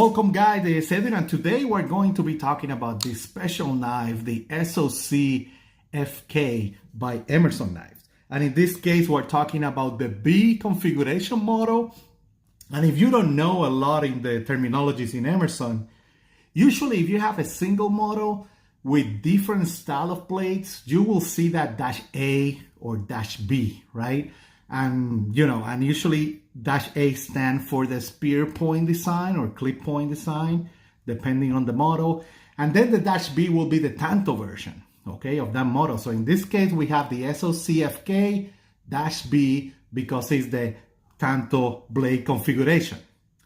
Welcome guys, this is Edwin, and today we're going to be talking about this special knife, the SOCFK by Emerson knives. And in this case, we're talking about the B configuration model. And if you don't know a lot in the terminologies in Emerson, usually if you have a single model with different style of plates, you will see that -A or -B, right? And usually -A stand for the spear point design or clip point design, depending on the model. And then the -B will be the Tanto version, okay, of that model. So in this case, we have the SOCFK-B because it's the Tanto blade configuration,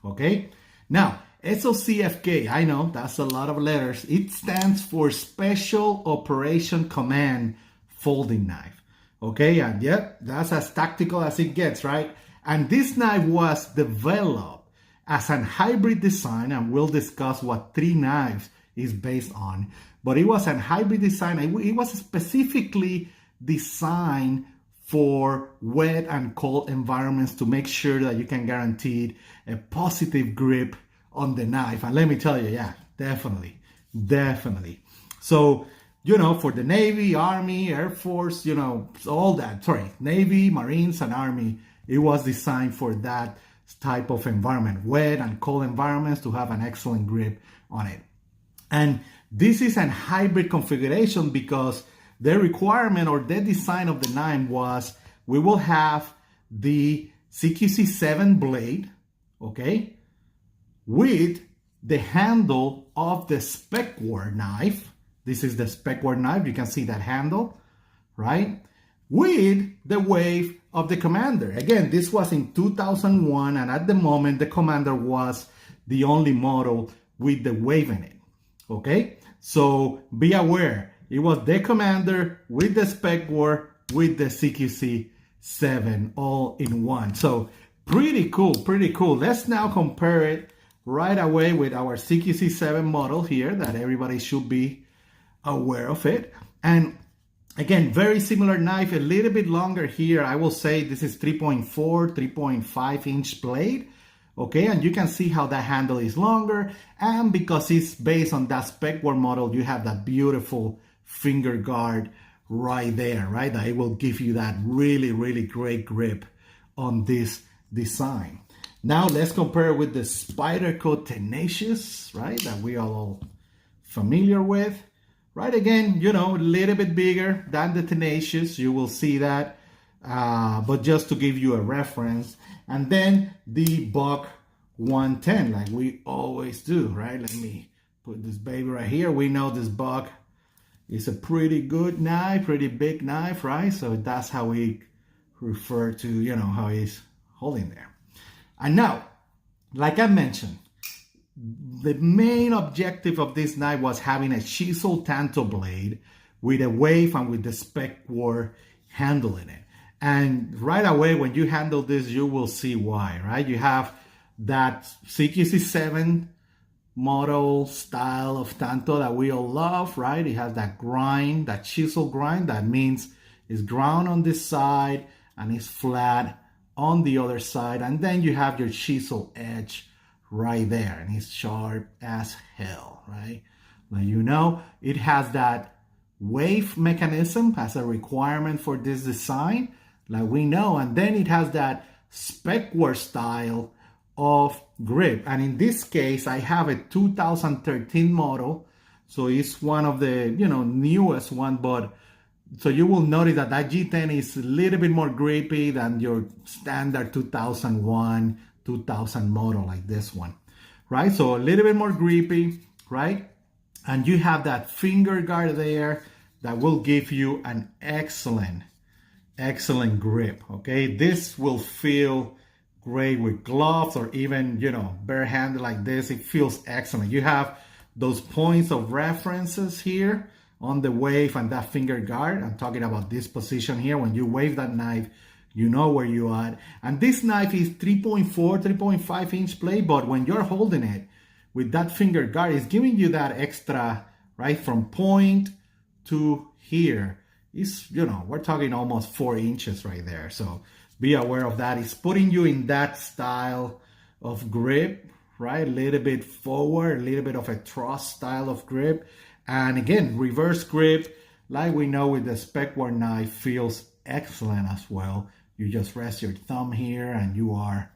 okay? Now, SOCFK, I know that's a lot of letters. It stands for Special Operation Command Folding Knife. Okay, and yep, that's as tactical as it gets, right? And this knife was developed as a hybrid design, and we'll discuss what 3 knives is based on. But it was a hybrid design. It was specifically designed for wet and cold environments to make sure that you can guarantee a positive grip on the knife. And let me tell you, yeah, definitely. So, for the Navy, Army, Air Force, all that, Navy, Marines, and Army, it was designed for that type of environment, wet and cold environments, to have an excellent grip on it. And this is a hybrid configuration because the requirement or the design of the knife was we will have the CQC7 blade, okay, with the handle of the spec-ward knife. This is the spec-ward knife. You can see that handle, right? With the wave of the Commander. Again, this was in 2001, and at the moment, the Commander was the only model with the wave in it, okay? So be aware, it was the Commander with the spec-ward with the CQC7 all in one. So pretty cool. Let's now compare it right away with our CQC7 model here that everybody should be aware of it. And again, very similar knife, a little bit longer here. I will say this is 3.4, 3.5 inch blade. Okay, and you can see how that handle is longer. And because it's based on that spec-ward model, you have that beautiful finger guard right there, right? That it will give you that really great grip on this design. Now let's compare it with the Spyderco Tenacious, right? That we are all familiar with. Right, again, a little bit bigger than the Tenacious. You will see that, but just to give you a reference. And then the Buck 110, like we always do, right? Let me put this baby right here. We know this Buck is a pretty good knife, pretty big knife, right? So that's how we refer to, how he's holding there. And now, like I mentioned, the main objective of this knife was having a chisel Tanto blade with a wave and with the spec-ward handle in it. And right away, when you handle this, you will see why, right? You have that CQC7 model style of Tanto that we all love, right? It has that grind, that chisel grind. That means it's ground on this side and it's flat on the other side. And then you have your chisel edge right there, and it's sharp as hell, right? Now, it has that wave mechanism as a requirement for this design, like we know, and then it has that spec-ward style of grip. And in this case, I have a 2013 model, so it's one of the newest one, but so you will notice that G10 is a little bit more grippy than your standard 2001 2000 model like this one, right? So a little bit more grippy, right? And you have that finger guard there that will give you an excellent grip, okay? This will feel great with gloves or even, barehanded like this. It feels excellent. You have those points of references here on the wave and that finger guard. I'm talking about this position here. When you wave that knife, you know where you are. And this knife is 3.4, 3.5 inch blade, but when you're holding it with that finger guard, it's giving you that extra, right, from point to here. It's, we're talking almost 4 inches right there. So be aware of that. It's putting you in that style of grip, right? A little bit forward, a little bit of a thrust style of grip. And again, reverse grip, like we know with the SOCFK-B knife, feels excellent as well. You just rest your thumb here and you are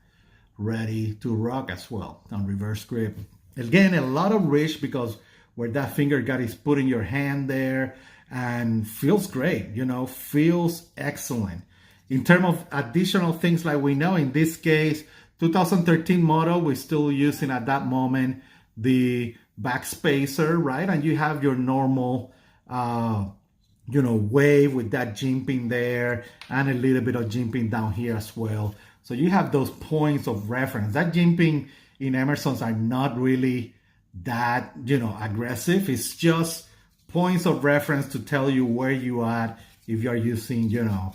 ready to rock as well on reverse grip. Again, a lot of reach because where that finger guide is putting your hand there, and feels great, you know, feels excellent. In terms of additional things, like we know in this case, 2013 model, we're still using at that moment the back spacer, right? And you have your normal, you know, wave with that jimping there and a little bit of jimping down here as well. So you have those points of reference. That jimping in Emerson's are not really that, you know, aggressive. It's just points of reference to tell you where you are if you're using, you know,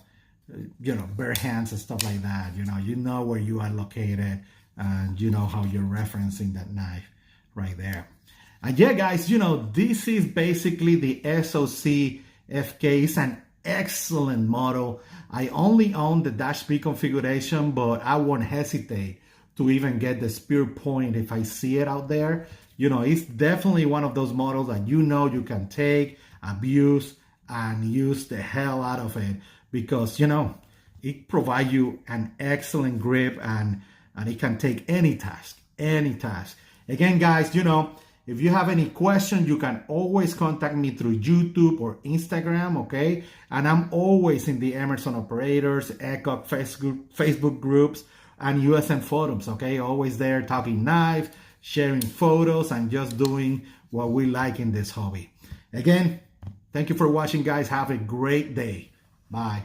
bare hands and stuff like that. You know where you are located and you know how you're referencing that knife right there. And yeah, guys, you know, this is basically the SOCFK. It's an excellent model. I only own the -B configuration, but I won't hesitate to even get the spear point if I see it out there. You know, it's definitely one of those models that you know you can take, abuse, and use the hell out of it because, you know, it provides you an excellent grip and it can take any task, any task. Again, guys, you know, if you have any questions, you can always contact me through YouTube or Instagram, okay? And I'm always in the Emerson Operators, ECOC Facebook groups, and USN forums, okay? Always there talking knives, sharing photos, and just doing what we like in this hobby. Again, thank you for watching, guys. Have a great day. Bye.